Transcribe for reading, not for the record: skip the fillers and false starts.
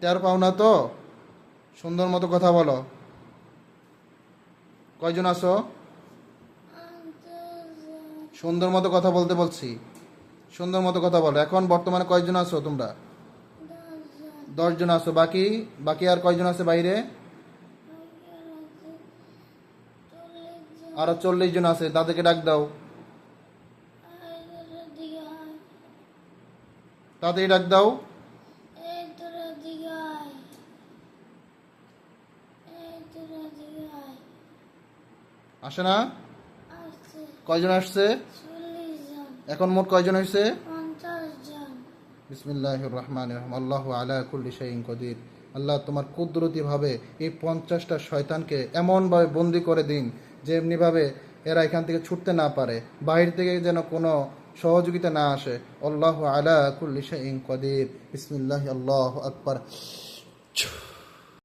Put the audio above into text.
টের পাও না তো? সুন্দর মতো কথা বলো। কয়জন আছো? সুন্দর মতো কথা বলতে বলছি, সুন্দর মতো কথা বলো। এখন বর্তমানে কয়জন আছো তোমরা? 10 জন আছো। বাকি বাকি আর কয়জন আছে বাইরে? আরো 40 জন আছে, তাদেরকে ডাক দাও। তাড়াতাড়ি ডাক দাও। আসে না? কয়জন আসছে? এখন মোট কয়জন হয়েছে? বিসমিল্লাহির রহমানির রহিম। আল্লাহু আলা কুল্লি শাইইন কদির। আল্লাহ তোমার কুদরতি ভাবে এই 50টা শয়তানকে এমনভাবে বন্দি করে দিন যে এমনিভাবে এরা এখান থেকে ছুটতে না পারে, বাহির থেকে যেন কোনো সহযোগিতা না আসে। আল্লাহু আলা কুল্লি শাইইন কদির। বিসমিল্লাহি আল্লাহু আকবার।